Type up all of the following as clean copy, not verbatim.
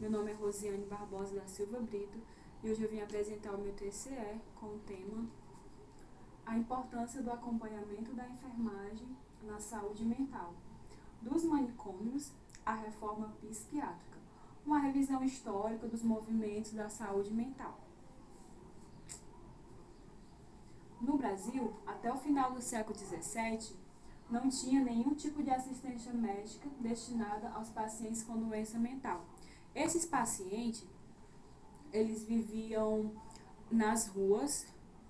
Meu nome é Rosiane Barbosa da Silva Brito e hoje eu vim apresentar o meu TCE com o tema A importância do acompanhamento da enfermagem na saúde mental, dos manicômios à reforma psiquiátrica, uma revisão histórica dos movimentos da saúde mental. No Brasil, até o final do século XVII, não tinha nenhum tipo de assistência médica destinada aos pacientes com doença mental. Esses pacientes, eles viviam nas ruas,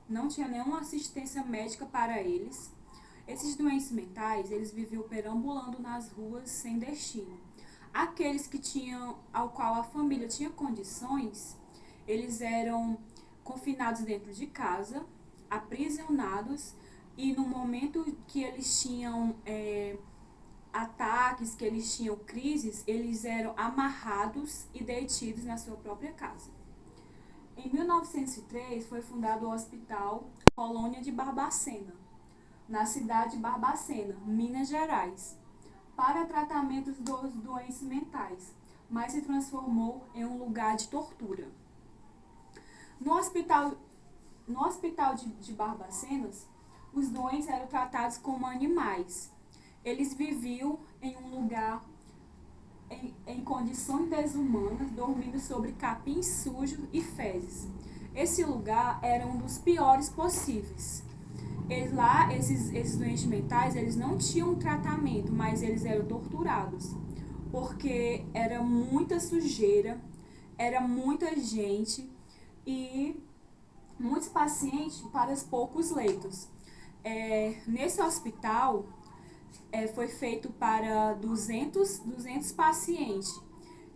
não tinha nenhuma assistência médica para eles. Esses doentes mentais, eles viviam perambulando nas ruas sem destino. Aqueles que tinham, ao qual a família tinha condições, eles eram confinados dentro de casa, aprisionados, e no momento que eles tinham ataques, que eles tinham crises, eles eram amarrados e detidos na sua própria casa. Em 1903 foi fundado o Hospital Colônia de Barbacena, na cidade de Barbacena, Minas Gerais, para tratamento dos doentes mentais, mas se transformou em um lugar de tortura. No hospital de Barbacenas, os doentes eram tratados como animais. Eles viviam em um lugar em condições desumanas, dormindo sobre capim sujo e fezes. Esse lugar era um dos piores possíveis. Esses doentes mentais, eles não tinham tratamento, mas eles eram torturados, porque era muita sujeira, era muita gente e muitos pacientes para os poucos leitos. Nesse hospital, foi feito para 200 pacientes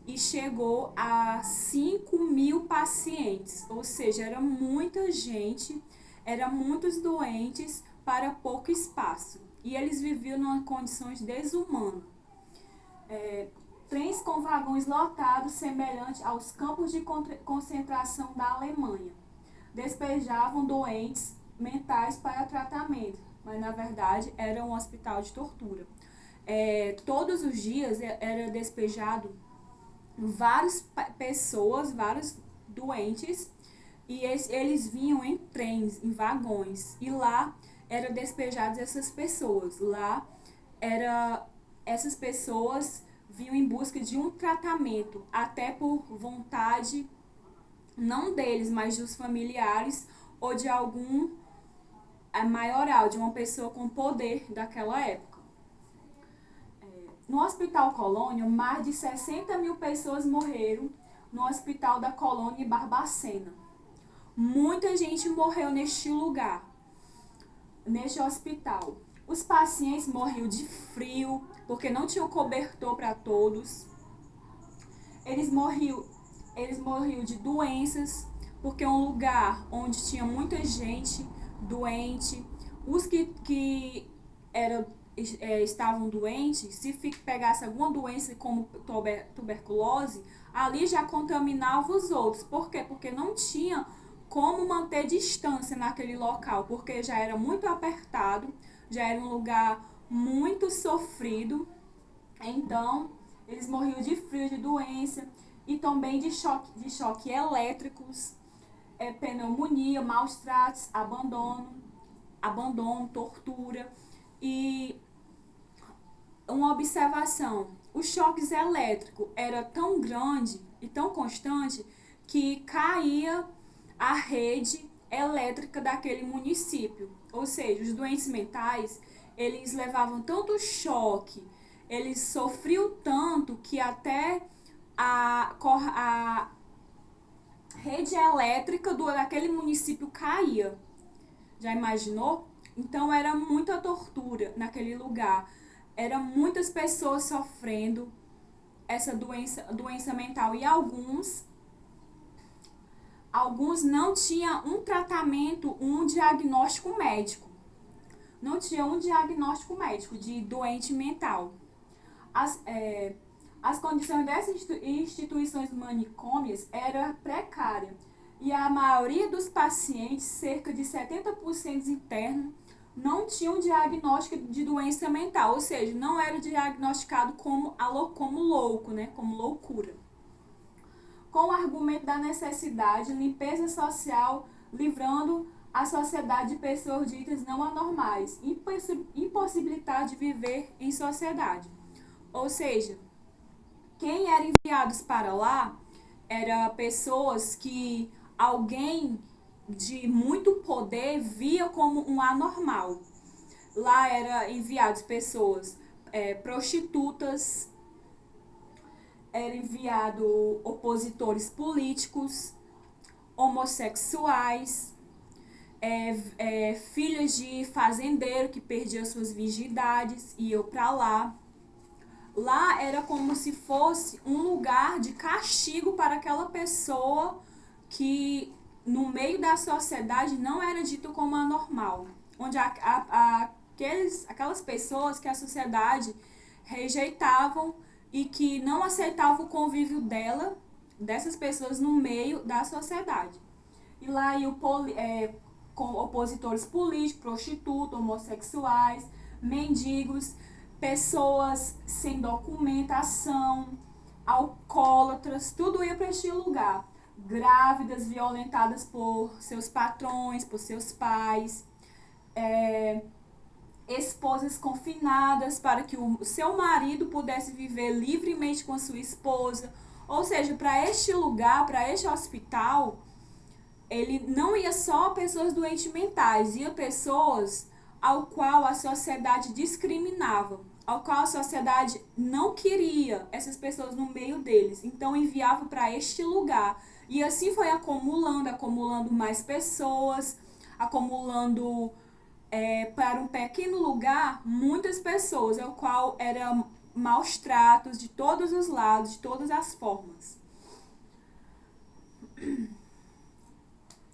e chegou a 5.000 pacientes, ou seja, era muita gente, eram muitos doentes para pouco espaço, e eles viviam em condições desumanas. Trens com vagões lotados, semelhante aos campos de concentração da Alemanha, despejavam doentes mentais para tratamento, mas na verdade era um hospital de tortura. Todos os dias era despejado várias pessoas, vários doentes, e eles vinham em trens, em vagões, e lá eram despejadas essas pessoas. Essas pessoas vinham em busca de um tratamento, até por vontade, não deles, mas dos familiares ou de algum maioral, de uma pessoa com poder daquela época. No Hospital Colônia, mais de 60.000 pessoas morreram no Hospital da Colônia em Barbacena. Muita gente morreu neste lugar, neste hospital. Os pacientes morriam de frio, porque não tinham cobertor para todos. Eles morriam de doenças, porque é um lugar onde tinha muita gente doente. Os que estavam doentes, se pegasse alguma doença como tuberculose, ali já contaminava os outros. Por quê? Porque não tinha como manter distância naquele local, porque já era muito apertado, já era um lugar muito sofrido. Então, eles morriam de frio, de doença, e também de choque elétricos, pneumonia, maus tratos, abandono, tortura. E uma observação, os choques elétricos era tão grande e tão constante que caía a rede elétrica daquele município. Ou seja, os doentes mentais, eles levavam tanto choque, eles sofriam tanto que até a rede elétrica daquele município caía. Já imaginou? Então era muita tortura naquele lugar. Eram muitas pessoas sofrendo essa doença mental, e alguns não tinham um tratamento, um diagnóstico médico. Não tinha um diagnóstico médico de doente mental. As condições dessas instituições manicômias eram precárias, e a maioria dos pacientes, cerca de 70% internos, não tinham diagnóstico de doença mental, ou seja, não era diagnosticado como louco, né, como loucura. com o argumento da necessidade, limpeza social, livrando a sociedade de pessoas ditas não anormais, impossibilidade de viver em sociedade. Ou seja, quem era enviados para lá eram pessoas que alguém de muito poder via como um anormal. Lá era enviados pessoas prostitutas, era enviado opositores políticos, homossexuais, filhos de fazendeiro que perdiam suas virgindades e iam para lá. Lá era como se fosse um lugar de castigo para aquela pessoa que no meio da sociedade não era dito como anormal, onde aquelas pessoas que a sociedade rejeitavam e que não aceitavam o convívio dessas pessoas no meio da sociedade. E lá iam com opositores políticos, prostitutas, homossexuais, mendigos, pessoas sem documentação, alcoólatras, tudo ia para este lugar. Grávidas violentadas por seus patrões, por seus pais, esposas confinadas para que o seu marido pudesse viver livremente com a sua esposa. Ou seja, para este lugar, para este hospital, ele não ia só pessoas doentes mentais, ia pessoas ao qual a sociedade discriminava, ao qual a sociedade não queria essas pessoas no meio deles. Então enviava para este lugar. E assim foi acumulando mais pessoas, acumulando para um pequeno lugar muitas pessoas, ao qual eram maus tratos de todos os lados, de todas as formas.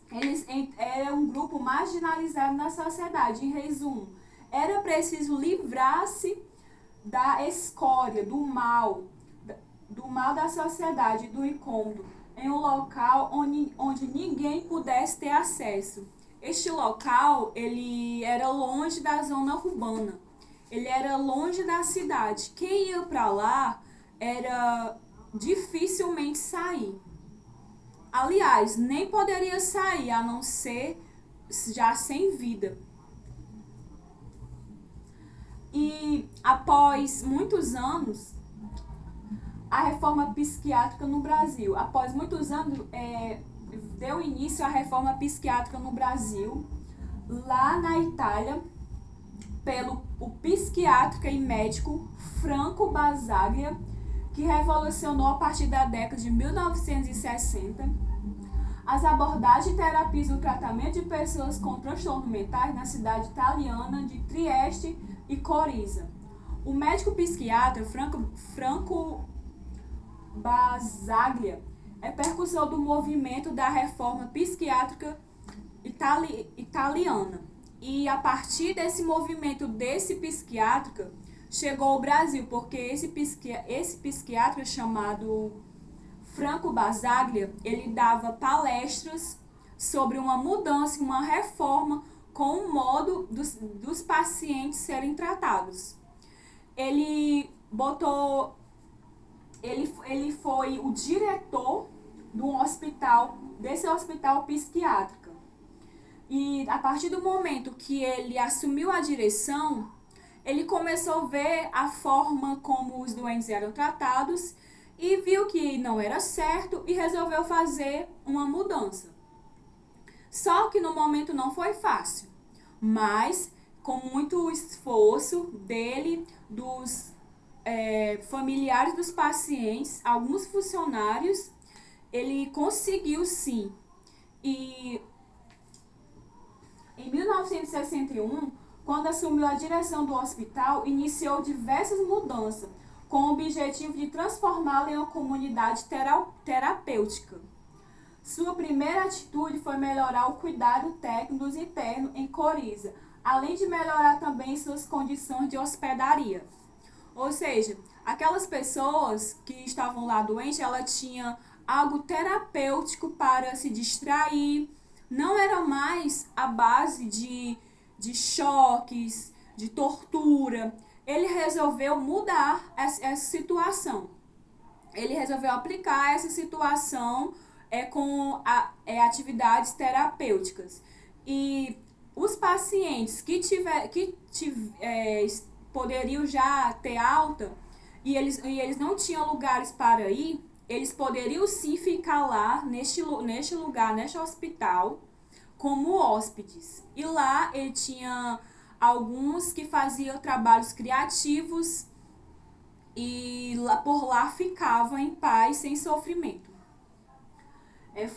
Eles eram um grupo marginalizado na sociedade. Em resumo, era preciso livrar-se da escória, do mal da sociedade, do incômodo, em um local onde ninguém pudesse ter acesso. Este local, ele era longe da zona urbana, ele era longe da cidade. Quem ia para lá era dificilmente sair. Aliás, nem poderia sair, a não ser já sem vida. E após muitos anos, a reforma psiquiátrica no Brasil. Após muitos anos, deu início à reforma psiquiátrica no Brasil, lá na Itália, pelo psiquiatra e médico Franco Basaglia, que revolucionou a partir da década de 1960 as abordagens e terapias do tratamento de pessoas com transtornos mentais na cidade italiana de Trieste e Coriza. O médico psiquiatra Franco Basaglia é precursor do movimento da reforma psiquiátrica italiana. E a partir desse movimento desse psiquiatra, chegou ao Brasil, porque esse psiquiatra chamado Franco Basaglia, ele dava palestras sobre uma mudança, uma reforma com o modo dos pacientes serem tratados. Ele foi o diretor desse hospital psiquiátrico. E a partir do momento que ele assumiu a direção, ele começou a ver a forma como os doentes eram tratados e viu que não era certo e resolveu fazer uma mudança. Só que no momento não foi fácil, mas com muito esforço dele, dos familiares dos pacientes, alguns funcionários, ele conseguiu sim. E em 1961, quando assumiu a direção do hospital, iniciou diversas mudanças, com o objetivo de transformá-lo em uma comunidade terapêutica. Sua primeira atitude foi melhorar o cuidado técnico dos internos em Coriza, além de melhorar também suas condições de hospedaria. Ou seja, aquelas pessoas que estavam lá doentes, ela tinha algo terapêutico para se distrair. Não era mais a base de choques, de tortura. Ele resolveu mudar essa situação. ele resolveu aplicar essa situação com atividades terapêuticas. E os pacientes poderiam já ter alta e eles não tinham lugares para ir, eles poderiam sim ficar lá neste lugar, neste hospital, como hóspedes. E lá ele tinha alguns que faziam trabalhos criativos e por lá ficavam em paz, sem sofrimento.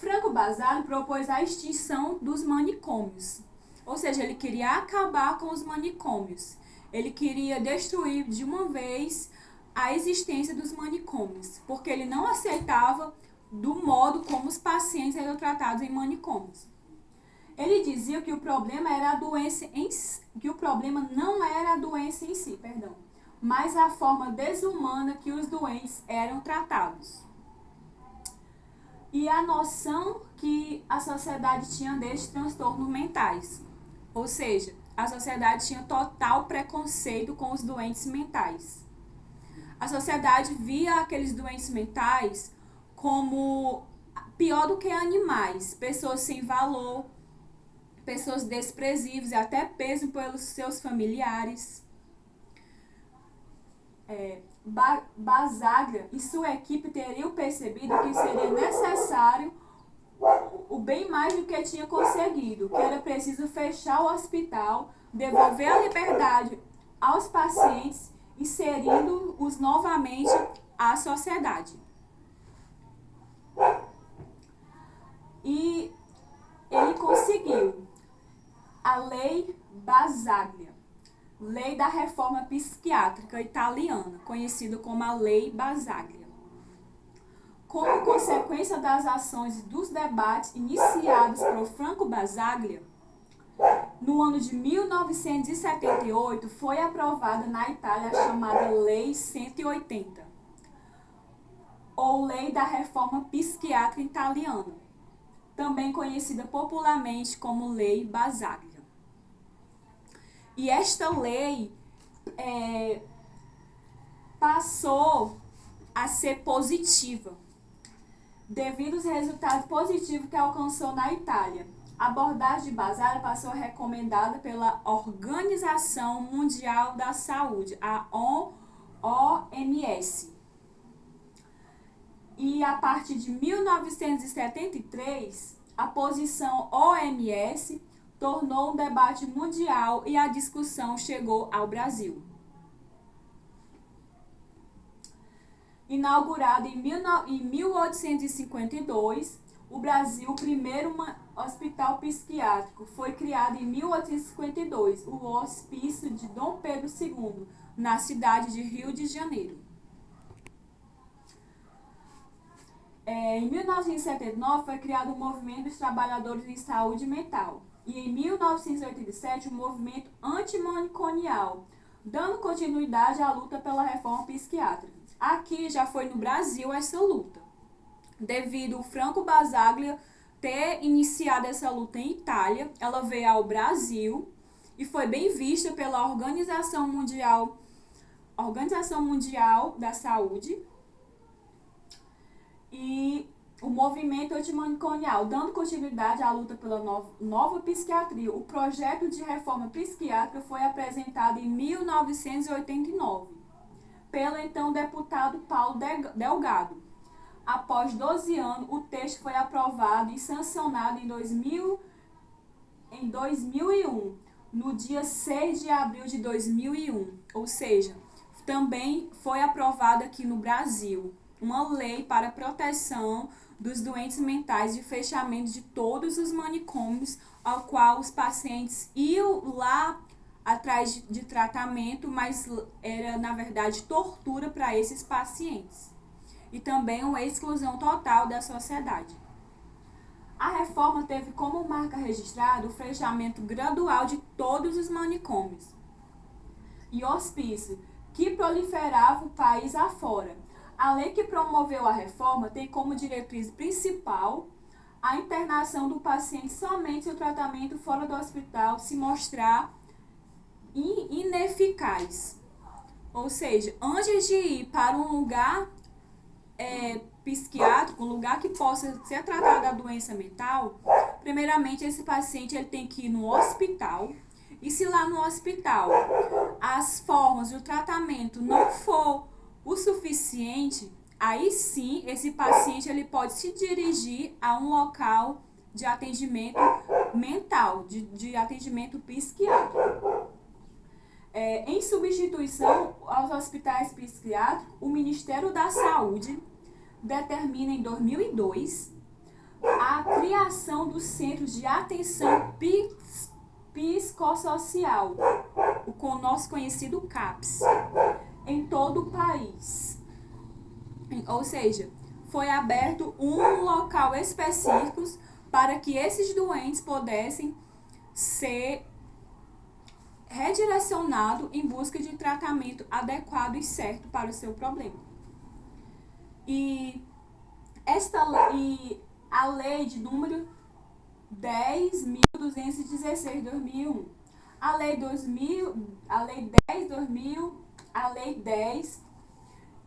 Franco Basaglia propôs a extinção dos manicômios, ou seja, ele queria acabar com os manicômios. Ele queria destruir de uma vez a existência dos manicômios, porque ele não aceitava do modo como os pacientes eram tratados em manicômios. Ele dizia que o problema não era a doença em si, mas a forma desumana que os doentes eram tratados. E a noção que a sociedade tinha destes transtornos mentais. Ou seja, a sociedade tinha total preconceito com os doentes mentais. A sociedade via aqueles doentes mentais como pior do que animais, pessoas sem valor, pessoas desprezíveis e até peso pelos seus familiares. Basaglia e sua equipe teriam percebido que seria necessário o bem mais do que tinha conseguido, que era preciso fechar o hospital, devolver a liberdade aos pacientes, inserindo-os novamente à sociedade. E ele conseguiu a Lei Basaglia, Lei da Reforma Psiquiátrica Italiana, conhecida como a Lei Basaglia. Como consequência das ações e dos debates iniciados por Franco Basaglia, no ano de 1978 foi aprovada na Itália a chamada Lei 180, ou Lei da Reforma Psiquiátrica Italiana, também conhecida popularmente como Lei Basaglia. E esta lei passou a ser positiva, devido aos resultados positivos que alcançou na Itália. A abordagem de Basaglia passou a ser recomendada pela Organização Mundial da Saúde, a OMS. E a partir de 1973, a posição OMS tornou um debate mundial e a discussão chegou ao Brasil. Inaugurado em 1852, o Brasil, o primeiro hospital psiquiátrico, foi criado em 1852, o Hospício de Dom Pedro II, na cidade de Rio de Janeiro. Em 1979 foi criado o Movimento dos Trabalhadores em Saúde Mental e em 1987 o Movimento Antimanicomial, dando continuidade à luta pela reforma psiquiátrica. Aqui já foi no Brasil essa luta, devido ao Franco Basaglia ter iniciado essa luta em Itália, ela veio ao Brasil e foi bem vista pela Organização Mundial da Saúde e o movimento antimanicomial, dando continuidade à luta pela nova psiquiatria. O projeto de reforma psiquiátrica foi apresentado em 1989 pelo então deputado Paulo Delgado. Após 12 anos, o texto foi aprovado e sancionado em 2001, no dia 6 de abril de 2001, ou seja, também foi aprovado aqui no Brasil uma lei para a proteção dos doentes mentais e fechamento de todos os manicômios ao qual os pacientes iam lá atrás de tratamento, mas era, na verdade, tortura para esses pacientes. E também uma exclusão total da sociedade. A reforma teve como marca registrada o fechamento gradual de todos os manicômios e hospícios que proliferavam o país afora. A lei que promoveu a reforma tem como diretriz principal a internação do paciente somente se o tratamento fora do hospital se mostrar ineficaz. Ou seja, antes de ir para um lugar psiquiátrico, um lugar que possa ser tratada a doença mental, primeiramente esse paciente ele tem que ir no hospital. E se lá no hospital as formas do tratamento não for o suficiente, aí sim esse paciente ele pode se dirigir a um local de atendimento mental, de atendimento psiquiátrico. Em substituição aos hospitais psiquiátricos, o Ministério da Saúde determina em 2002 a criação dos Centros de Atenção Psicossocial, com o nosso conhecido CAPS, em todo o país. Ou seja, foi aberto um local específico para que esses doentes pudessem ser redirecionados em busca de tratamento adequado e certo para o seu problema. E a lei de número 10.216 de 2001, a lei 10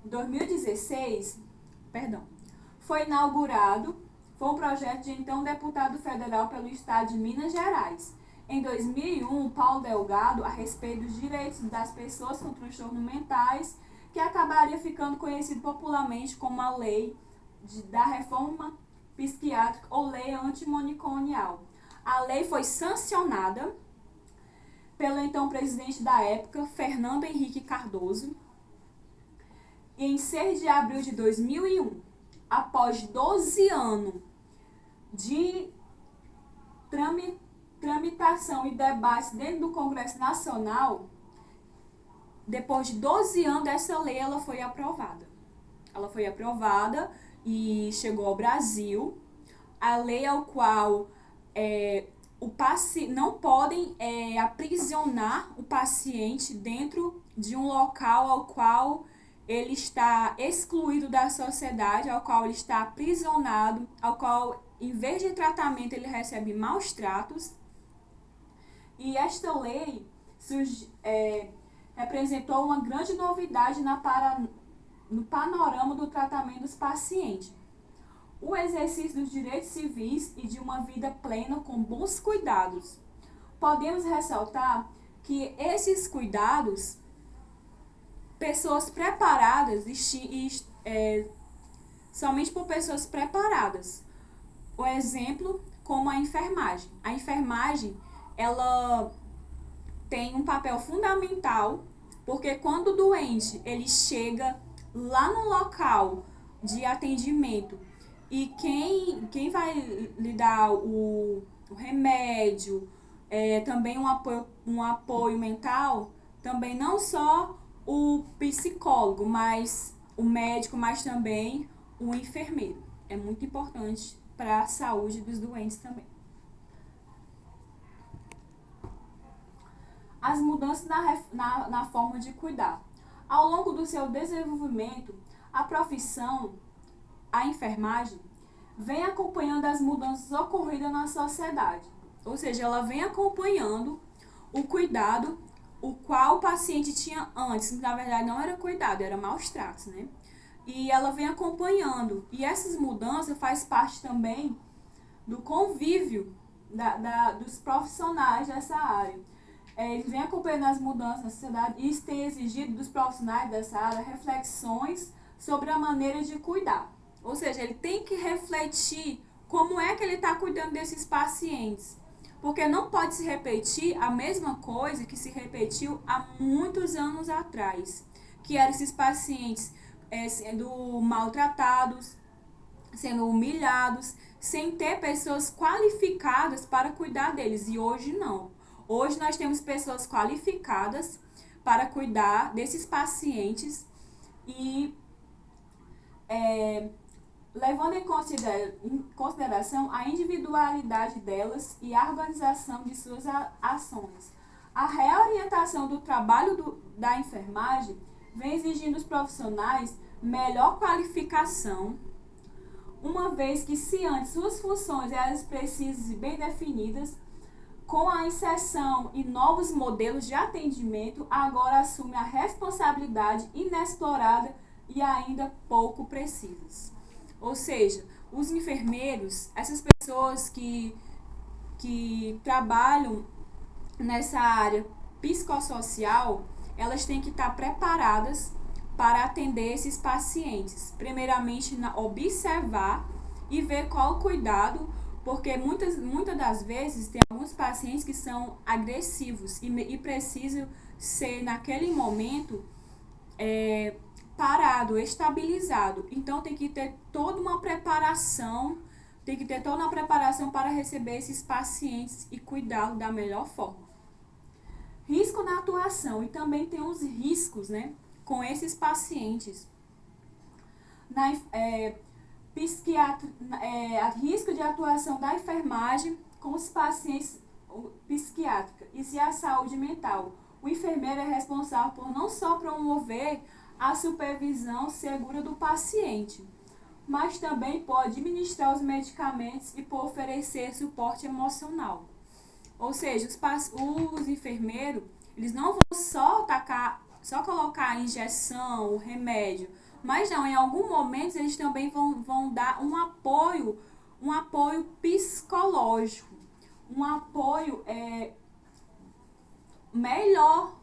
2016, foi inaugurado, foi um projeto de então deputado federal pelo estado de Minas Gerais. Em 2001, Paulo Delgado, a respeito dos direitos das pessoas com transtornos mentais, que acabaria ficando conhecido popularmente como a lei da reforma psiquiátrica ou lei antimanicomial. A lei foi sancionada pelo então presidente da época, Fernando Henrique Cardoso, em 6 de abril de 2001, após 12 anos de tramitação e debate dentro do Congresso Nacional, depois de 12 anos essa lei ela foi aprovada. Ela foi aprovada e chegou ao Brasil. A lei ao qual não podem aprisionar o paciente dentro de um local ao qual ele está excluído da sociedade, ao qual ele está aprisionado, ao qual, em vez de tratamento, ele recebe maus tratos. E esta lei representou uma grande novidade no panorama do tratamento dos pacientes. O exercício dos direitos civis e de uma vida plena com bons cuidados. Podemos ressaltar que esses cuidados, pessoas preparadas, somente por pessoas preparadas. O exemplo, como a enfermagem. A enfermagem, ela tem um papel fundamental, porque quando o doente ele chega lá no local de atendimento e quem vai lhe dar o remédio, também um apoio mental, também não só o psicólogo, mas o médico, mas também o enfermeiro. É muito importante para a saúde dos doentes também. As mudanças na forma de cuidar. Ao longo do seu desenvolvimento, a profissão, a enfermagem, vem acompanhando as mudanças ocorridas na sociedade. Ou seja, ela vem acompanhando o cuidado, o qual o paciente tinha antes, que na verdade não era cuidado, era maus tratos, né? E ela vem acompanhando. E essas mudanças faz parte também do convívio dos profissionais dessa área. Eles vêm acompanhando as mudanças na sociedade e isso tem exigido dos profissionais dessa área reflexões sobre a maneira de cuidar. Ou seja, ele tem que refletir como é que ele está cuidando desses pacientes. Porque não pode se repetir a mesma coisa que se repetiu há muitos anos atrás. Que eram esses pacientes sendo maltratados, sendo humilhados, sem ter pessoas qualificadas para cuidar deles. E hoje não. Hoje nós temos pessoas qualificadas para cuidar desses pacientes e levando em consideração a individualidade delas e a organização de suas ações. A reorientação do trabalho da enfermagem vem exigindo dos profissionais melhor qualificação, uma vez que se antes suas funções eram precisas e bem definidas, com a inserção em novos modelos de atendimento, agora assume a responsabilidade inexplorada e ainda pouco precisas. Ou seja, os enfermeiros, essas pessoas que trabalham nessa área psicossocial, elas têm que estar preparadas para atender esses pacientes. Primeiramente, observar e ver qual o cuidado, porque muitas das vezes tem alguns pacientes que são agressivos e precisam ser, naquele momento, parado, estabilizado. Então, tem que ter toda uma preparação para receber esses pacientes e cuidá-los da melhor forma. Risco na atuação, e também tem os riscos, né, com esses pacientes. Risco de atuação da enfermagem com os pacientes psiquiátricos e a saúde mental. O enfermeiro é responsável por não só promover a supervisão segura do paciente, mas também por administrar os medicamentos e por oferecer suporte emocional. Ou seja, os enfermeiros, eles não vão só colocar a injeção, o remédio, mas não, em algum momento eles também vão dar um apoio psicológico, um apoio melhor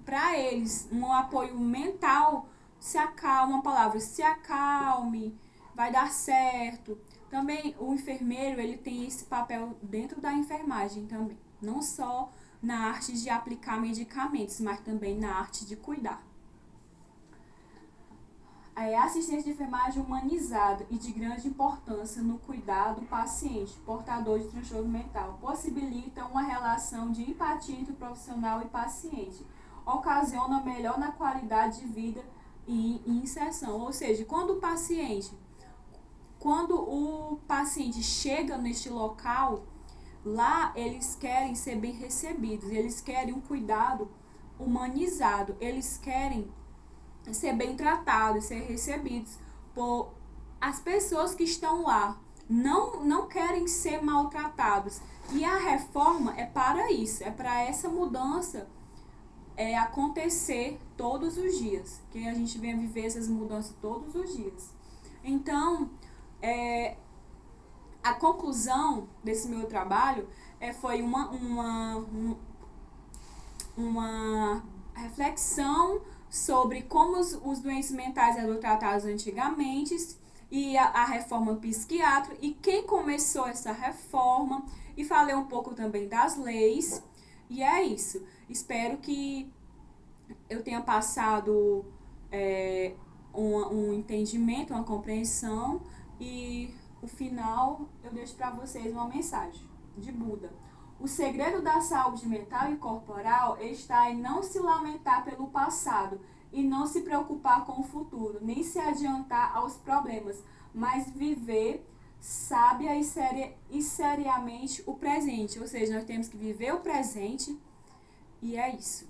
para eles, um apoio mental. Se acalme, vai dar certo. Também o enfermeiro, ele tem esse papel dentro da enfermagem também, não só na arte de aplicar medicamentos, mas também na arte de cuidar. A assistência de enfermagem humanizada e de grande importância no cuidado do paciente portador de transtorno mental possibilita uma relação de empatia entre o profissional e paciente, ocasiona melhor na qualidade de vida e inserção. Ou seja, quando o paciente chega neste local, lá eles querem ser bem recebidos, eles querem um cuidado humanizado, eles querem ser bem tratados, ser recebidos por as pessoas que estão lá. Não querem ser maltratados. E a reforma é para isso, é para essa mudança acontecer todos os dias, que a gente venha viver essas mudanças todos os dias. Então, a conclusão desse meu trabalho foi uma reflexão sobre como os doentes mentais eram tratados antigamente e a reforma psiquiátrica e quem começou essa reforma, e falei um pouco também das leis. E é isso. Espero que eu tenha passado um entendimento, uma compreensão, e o final eu deixo para vocês uma mensagem de Buda. O segredo da saúde mental e corporal está em não se lamentar pelo passado e não se preocupar com o futuro, nem se adiantar aos problemas, mas viver sábia e seriamente o presente. Ou seja, nós temos que viver o presente, e é isso.